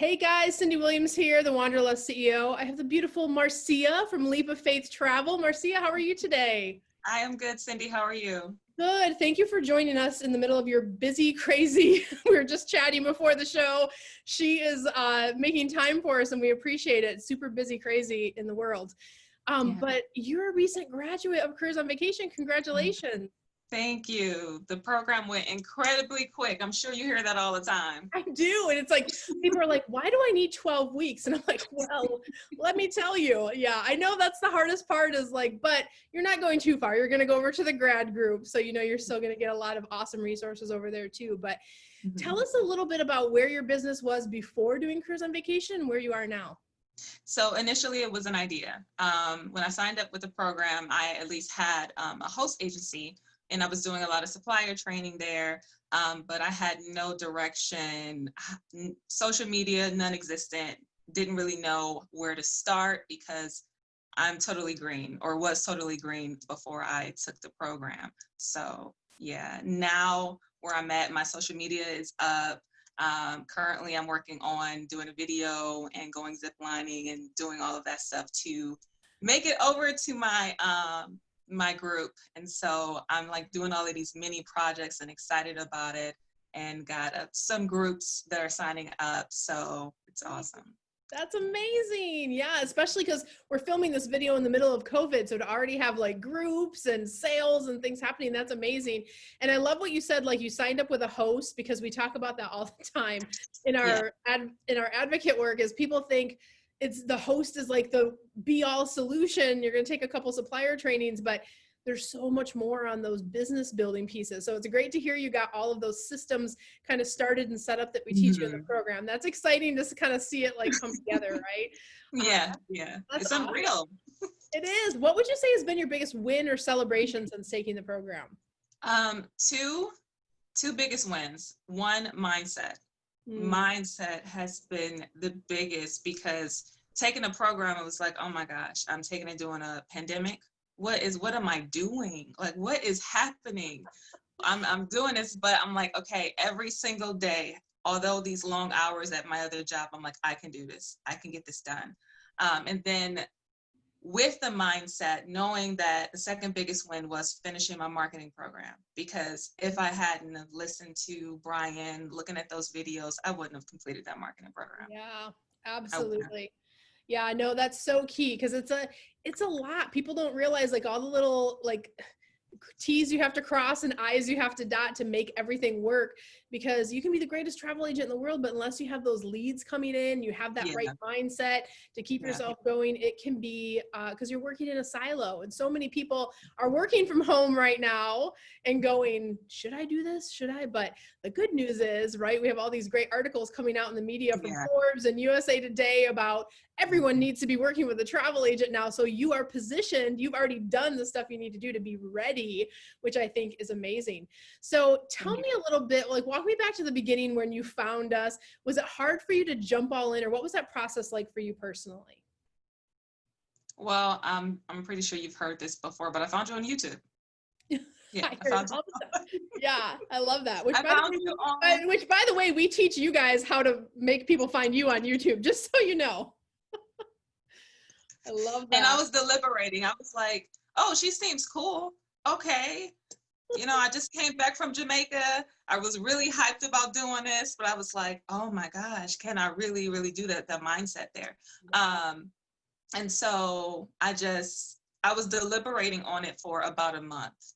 Hey guys, Cyndi Williams here, the Wanderlust CEO. I have the beautiful Marcia from Leap of Faith Travel. Marcia, how are you today? I am good, Cyndi. How are you? Good. Thank you for joining us in the middle of your busy, crazy. We were just chatting before the show. She is making time for us, and we appreciate it. Super busy, crazy in the world. But you're a recent graduate of Careers on Vacation. Congratulations. Thank you. The program went incredibly quick. I'm sure you hear that all the time. I do. And it's like, people are like, why do I need 12 weeks? And I'm like, well, let me tell you. Yeah, I know that's the hardest part is like, but you're not going too far. You're going to go over to the grad group. So, you know, you're still going to get a lot of awesome resources over there too. But tell us a little bit about where your business was before doing Careers on Vacation and where you are now. So initially it was an idea. When I signed up with the program, I at least had a host agency and I was doing a lot of supplier training there. But I had no direction, social media, non-existent, didn't really know where to start because I'm totally green or was totally green before I took the program. So yeah, now where I'm at, my social media is up. Currently I'm working on doing a video and going ziplining and doing all of that stuff to make it over to my my group. And so I'm like doing all of these mini projects and excited about it and got some groups that are signing up. So it's awesome. That's amazing. Yeah, especially because we're filming this video in the middle of COVID. So to already have like groups and sales and things happening, that's amazing. And I love what you said, like you signed up with a host, because we talk about that all the time in our in our advocate work. Is people think it's the host is like the be all solution. You're going to take a couple supplier trainings, but there's so much more on those business building pieces. So it's great to hear you got all of those systems kind of started and set up that we teach you in the program. That's exciting just to kind of see it like come together, right? Yeah, That's it's unreal. It is. What would you say has been your biggest win or celebration since taking the program? Two biggest wins. One, mindset. Mindset has been the biggest because taking a program, it was like, oh my gosh, I'm taking it during a pandemic. What am I doing? Like, what is happening? I'm doing this, but I'm like, okay, every single day, although these long hours at my other job, I'm like, I can do this. I can get this done. And then with the mindset, knowing that the second biggest win was finishing my marketing program, because if I hadn't have listened to Brian, looking at those videos, I wouldn't have completed that marketing program. Yeah, absolutely. Yeah, I know that's so key because it's a lot. People don't realize like all the little like T's you have to cross and I's you have to dot to make everything work, because you can be the greatest travel agent in the world, but unless you have those leads coming in, you have that right mindset to keep yourself going, it can be because you're working in a silo. And so many people are working from home right now and going, should I do this? Should I? But the good news is, right, we have all these great articles coming out in the media from Forbes and USA Today about everyone needs to be working with a travel agent now. So you are positioned, you've already done the stuff you need to do to be ready, which I think is amazing. So tell me a little bit, like walk me back to the beginning when you found us. Was it hard for you to jump all in, or what was that process like for you personally? Well, I'm pretty sure you've heard this before, but I found you on YouTube. Yeah, yeah, I love that. Which by the way, we teach you guys how to make people find you on YouTube, just so you know. I love that. And I was deliberating. I was like, oh, she seems cool. Okay. You know, I just came back from Jamaica. I was really hyped about doing this, but I was like, oh my gosh, can I really, really do that? The mindset there. And so I was deliberating on it for about a month,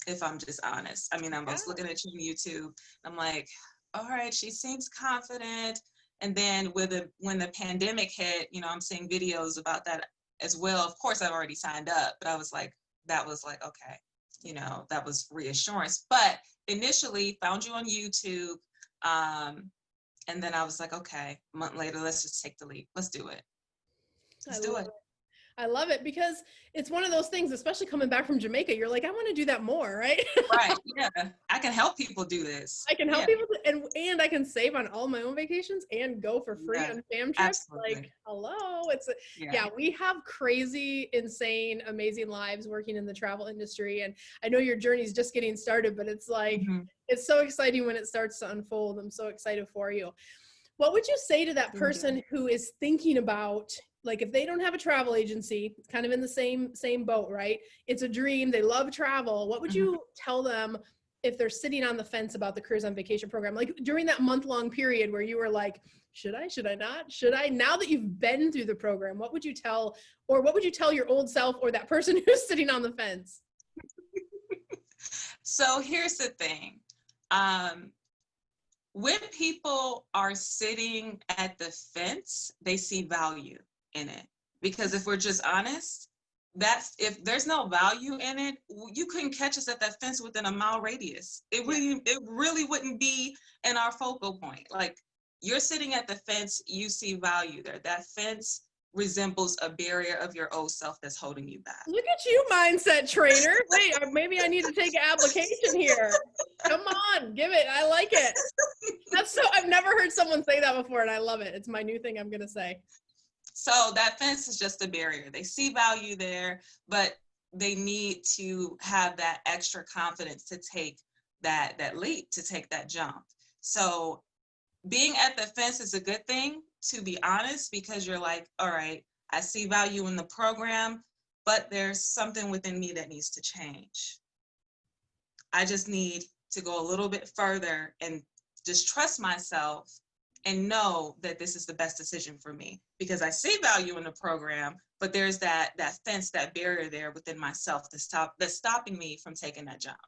if I'm just honest. I mean, I was looking at you on YouTube. I'm like, all right, she seems confident. And then when the pandemic hit, you know, I'm seeing videos about that as well. Of course, I've already signed up, but I was like, that was like, okay, you know, that was reassurance. But initially found you on YouTube. And then I was like, okay, a month later, let's just take the leap. Let's do it. Let's do it. I love it because it's one of those things, especially coming back from Jamaica, you're like, I want to do that more, right? Right. Yeah. I can help people do this. I can help people and I can save on all my own vacations and go for free on fam trips. Absolutely. Like, hello. We have crazy, insane, amazing lives working in the travel industry. And I know your journey is just getting started, but it's like, it's so exciting when it starts to unfold. I'm so excited for you. What would you say to that person who is thinking about, like, if they don't have a travel agency, it's kind of in the same boat, right? It's a dream. They love travel. What would you tell them if they're sitting on the fence about the Careers on Vacation program? Like during that month-long period where you were like, should I not? Should I? Now that you've been through the program, what would you tell, or what would you tell your old self or that person who's sitting on the fence? So here's the thing. When people are sitting at the fence, they see value in it. Because if we're just honest, if there's no value in it, you couldn't catch us at that fence within a mile radius. It really wouldn't be in our focal point. Like, you're sitting at the fence, you see value there. That fence resembles a barrier of your old self that's holding you back. Look at you, mindset trainer. Wait, maybe I need to take an application here. Come on, give it. I like it. I've never heard someone say that before, and I love it. It's my new thing I'm going to say. So that fence is just a barrier. They see value there, but they need to have that extra confidence to take that leap, to take that jump. So being at the fence is a good thing, to be honest, because you're like, all right, I see value in the program, but there's something within me that needs to change. I just need to go a little bit further and just trust myself and know that this is the best decision for me, because I see value in the program, but there's that fence, that barrier there within myself that's stopping me from taking that jump.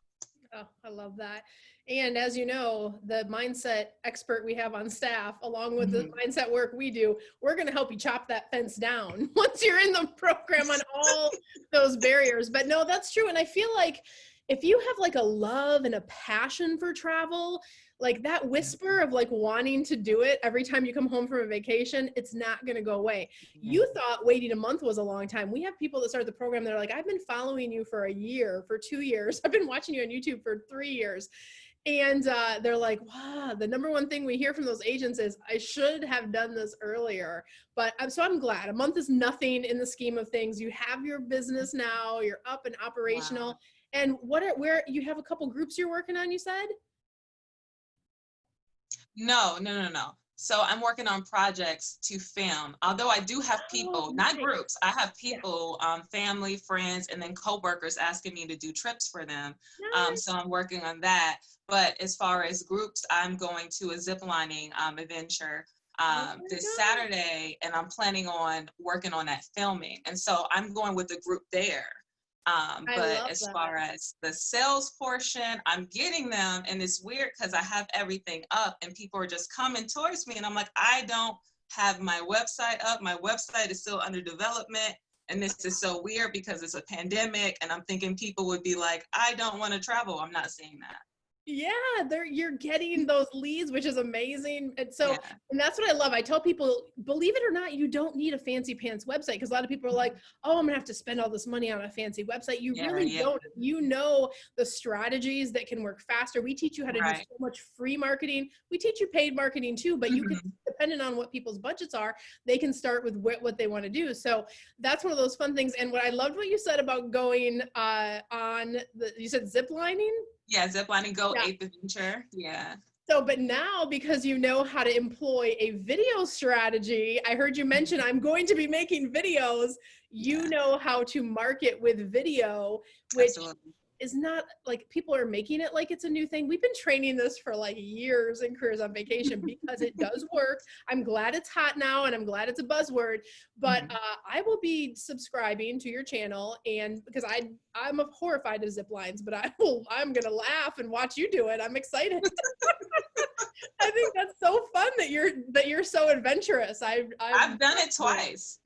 Oh, I love that. And as you know, the mindset expert we have on staff, along with the mindset work we do, we're going to help you chop that fence down once you're in the program on all those barriers. But no, that's true. And I feel like if you have like a love and a passion for travel, like that whisper of like wanting to do it every time you come home from a vacation, it's not going to go away. You thought waiting a month was a long time. We have people that start the program. They're like, I've been following you for a year, for 2 years. I've been watching you on YouTube for 3 years. And they're like, wow, the number one thing we hear from those agents is, I should have done this earlier. But I'm glad. A month is nothing in the scheme of things. You have your business now, you're up and operational. Wow. And where you have a couple groups you're working on, you said? No. So I'm working on projects to film. Although I do have people, not groups, I have people, family, friends, and then coworkers asking me to do trips for them. Nice. So I'm working on that. But as far as groups, I'm going to a ziplining adventure this Saturday, and I'm planning on working on that filming. And so I'm going with the group there. But as far as the sales portion, I'm getting them, and it's weird because I have everything up and people are just coming towards me, and I'm like, I don't have my website up. My website is still under development, and this is so weird because it's a pandemic, and I'm thinking people would be like, I don't want to travel. I'm not seeing that. Yeah, you're getting those leads, which is amazing. And so, and that's what I love. I tell people, believe it or not, you don't need a fancy pants website, because a lot of people are like, oh, I'm gonna have to spend all this money on a fancy website. You really don't. You know the strategies that can work faster. We teach you how to do so much free marketing. We teach you paid marketing too, but you can, depending on what people's budgets are, they can start with what they want to do. So that's one of those fun things. And what I loved what you said about going you said zip lining? Yeah, ziplining, go ape adventure. Yeah. So, but now, because you know how to employ a video strategy, I heard you mention I'm going to be making videos. You know how to market with video, which is not like people are making it like it's a new thing. We've been training this for like years in Careers on Vacation because it does work. I'm glad it's hot now, and I'm glad it's a buzzword, but I will be subscribing to your channel, and because I'm horrified of zip lines, but I'm going to laugh and watch you do it. I'm excited. I think that's so fun that you're so adventurous. I've done it twice.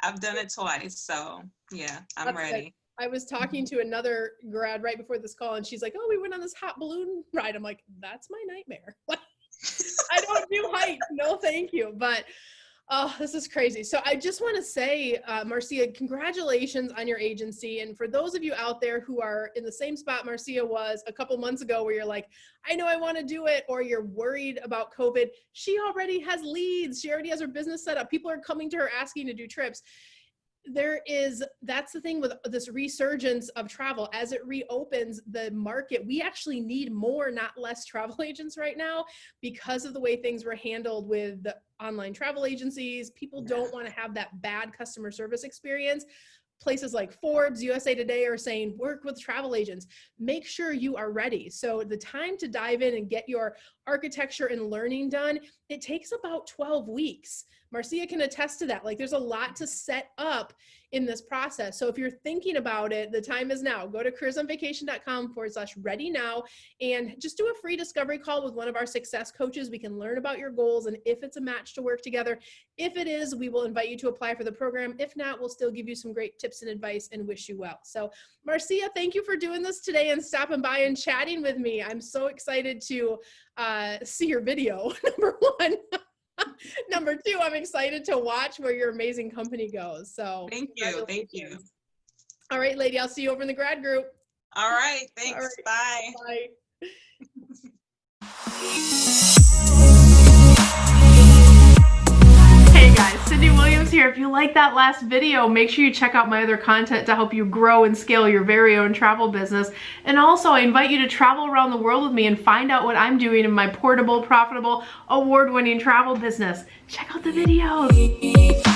So yeah, I'm ready. I was talking to another grad right before this call, and she's like, oh, we went on this hot balloon ride. I'm like, that's my nightmare. I don't do height. No, thank you. But oh, this is crazy. So I just want to say, Marcia, congratulations on your agency. And for those of you out there who are in the same spot Marcia was a couple months ago, where you're like, I know I want to do it, or you're worried about COVID, she already has leads. She already has her business set up. People are coming to her asking to do trips. That's the thing with this resurgence of travel. As it reopens the market, we actually need more, not less, travel agents right now, because of the way things were handled with online travel agencies. People don't want to have that bad customer service experience. Places like Forbes, USA Today are saying work with travel agents. Make sure you are ready. So the time to dive in and get your architecture and learning done, it takes about 12 weeks. Marcia can attest to that. Like, there's a lot to set up in this process. So if you're thinking about it, the time is now. Go to careersonvacation.com/ready now and just do a free discovery call with one of our success coaches. We can learn about your goals and if it's a match to work together. If it is, we will invite you to apply for the program. If not, we'll still give you some great tips and advice and wish you well. So Marcia, thank you for doing this today and stopping by and chatting with me. I'm so excited to see your video, number one. Number two, I'm excited to watch where your amazing company goes. So thank you. Thank you. All right, lady, I'll see you over in the grad group. All right. Thanks. All right. Bye. Bye. Hey guys, Cyndi Williams here. If you like that last video, make sure you check out my other content to help you grow and scale your very own travel business. And also, I invite you to travel around the world with me and find out what I'm doing in my portable, profitable, award-winning travel business. Check out the videos.